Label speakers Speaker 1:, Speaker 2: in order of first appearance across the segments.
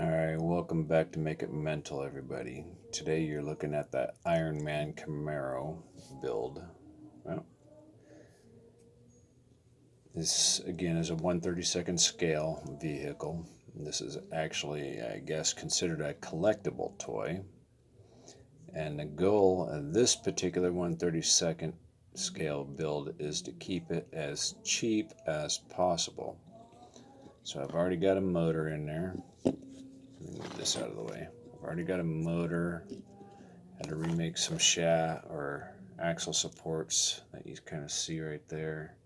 Speaker 1: Alright, welcome back to Make It Mental, everybody. Today you're looking at the Iron Man Camaro build. Well, this again is a 1/32nd scale vehicle. This is actually, I guess, considered a collectible toy. And the goal of this particular 1/32nd scale build is to keep it as cheap as possible. So I've already got a motor in there. Let me move this out of the way. I've already got a motor. Had to remake some shaft or axle supports that you kind of see right there.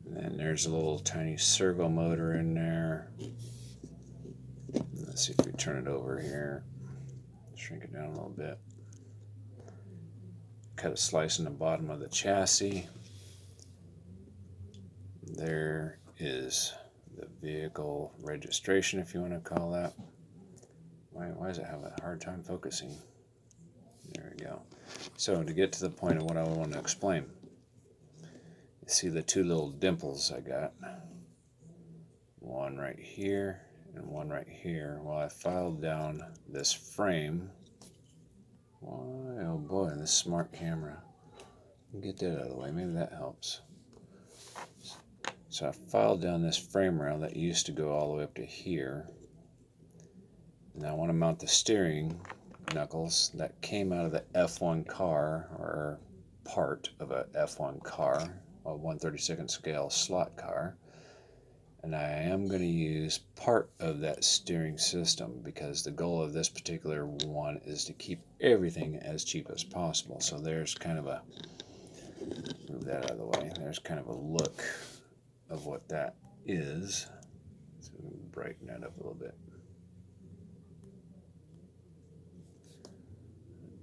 Speaker 1: And then there's a little tiny servo motor in there. Let's see if we turn it over here. Shrink it down a little bit. Cut a slice in the bottom of the chassis. There is the vehicle registration, if you want to call that. Why does it have a hard time focusing? There we go. So to get to the point of what I want to explain, you see the two little dimples I got. One right here and one right here. Well, I filed down this frame. Why, oh boy, this smart camera. Get that out of the way, maybe that helps. So I filed down this frame rail that used to go all the way up to here. And I want to mount the steering knuckles that came out of the F1 car, or part of a F1 car, a 1/32nd scale slot car. And I am going to use part of that steering system because the goal of this particular one is to keep everything as cheap as possible. So there's kind of a, move that out of the way, there's kind of a look of what that is. So brighten that up a little bit.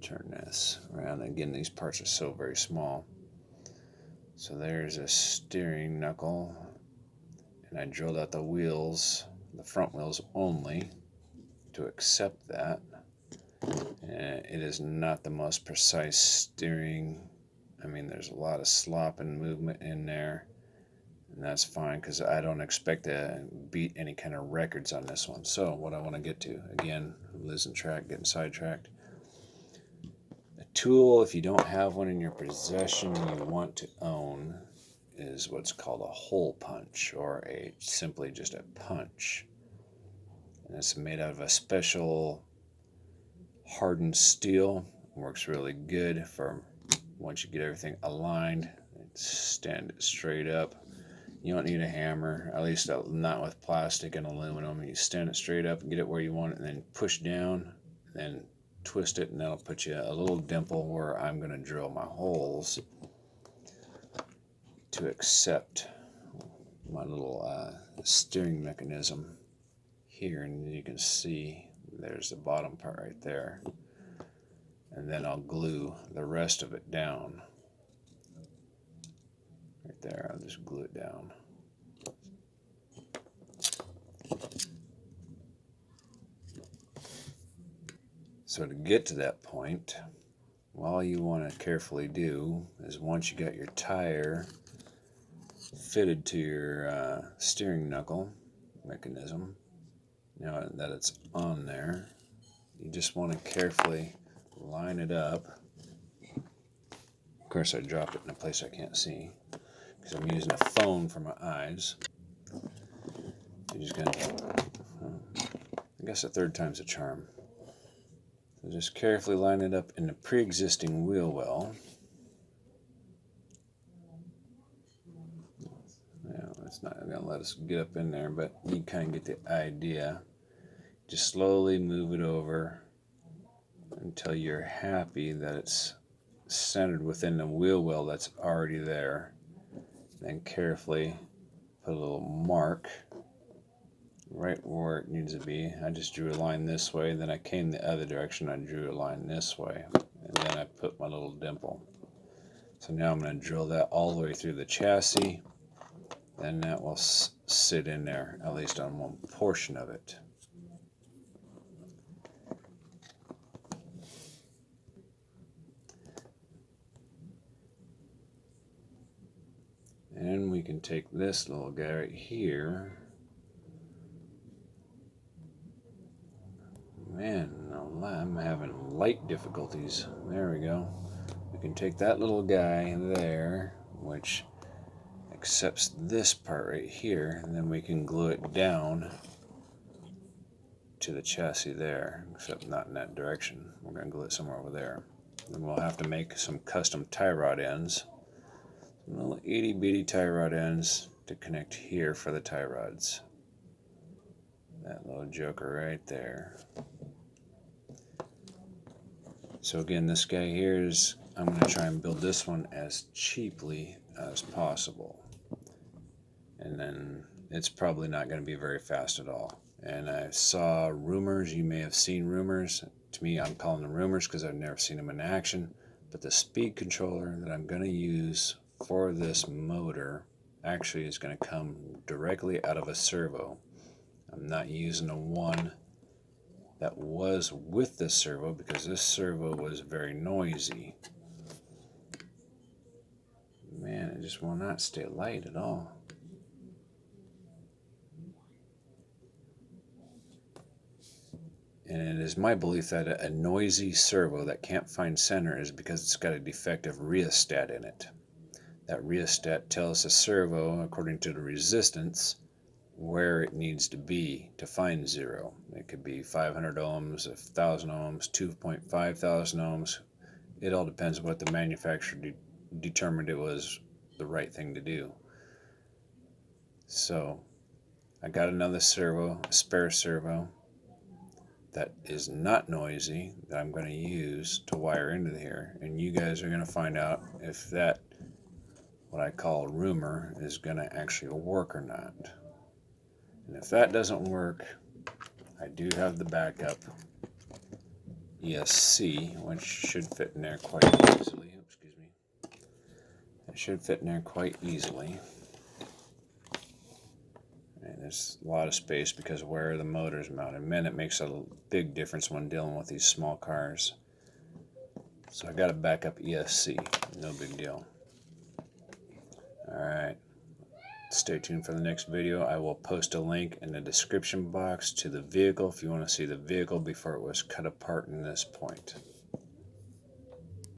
Speaker 1: Turn this around. Again, these parts are so very small. So there's a steering knuckle, and I drilled out the wheels, the front wheels only, to accept that. And it is not the most precise steering. I mean, there's a lot of slop and movement in there, and that's fine because I don't expect to beat any kind of records on this one. So what I want to get to, again, losing track, getting sidetracked. Tool, if you don't have one in your possession you want to own, is what's called a hole punch, or simply just a punch. And it's made out of a special hardened steel. Works really good for once you get everything aligned. Stand it straight up. You don't need a hammer, at least not with plastic and aluminum. You stand it straight up and get it where you want it, and then push down, and then twist it, and that'll put you a little dimple where I'm going to drill my holes to accept my little steering mechanism here. And you can see there's the bottom part right there, and then I'll glue the rest of it down right there. I'll just glue it down. So to get to that point, all you want to carefully do is, once you got your tire fitted to your steering knuckle mechanism, now that it's on there, you just want to carefully line it up. Of course, I dropped it in a place I can't see because I'm using a phone for my eyes. You're just going to, I guess a third time's a charm. So just carefully line it up in the pre-existing wheel well. It's not going to let us get up in there, but you kind of get the idea. Just slowly move it over until you're happy that it's centered within the wheel well that's already there. Then carefully put a little mark right where it needs to be. I just drew a line this way, then I came the other direction, I drew a line this way, and then I put my little dimple. So now I'm going to drill that all the way through the chassis, and that will sit in there, at least on one portion of it. And we can take this little guy right here. Man, I'm having light difficulties. There we go. We can take that little guy there, which accepts this part right here, and then we can glue it down to the chassis there, except not in that direction. We're going to glue it somewhere over there. Then we'll have to make some custom tie rod ends. Some little itty bitty tie rod ends to connect here for the tie rods. That little joker right there. So again, this guy here is, I'm going to try and build this one as cheaply as possible. And then it's probably not going to be very fast at all. And I saw rumors, you may have seen rumors. To me, I'm calling them rumors because I've never seen them in action. But the speed controller that I'm going to use for this motor actually is going to come directly out of a servo. I'm not using the one that was with this servo because this servo was very noisy. Man, it just will not stay light at all. And it is my belief that a noisy servo that can't find center is because it's got a defective rheostat in it. That rheostat tells the servo, according to the resistance, where it needs to be to find zero. It could be 500 ohms, 1,000 ohms, 2.5 thousand ohms. It all depends what the manufacturer determined it was the right thing to do. So I got another servo, a spare servo, that is not noisy that I'm going to use to wire into here. And you guys are going to find out if that, what I call rumor, is going to actually work or not. And if that doesn't work, I do have the backup ESC, which should fit in there quite easily. Excuse me. It should fit in there quite easily. And there's a lot of space because of where the motor's mounted. Man, it makes a big difference when dealing with these small cars. So I got a backup ESC. No big deal. Alright. Stay tuned for the next video. I will post a link in the description box to the vehicle if you want to see the vehicle before it was cut apart in this point.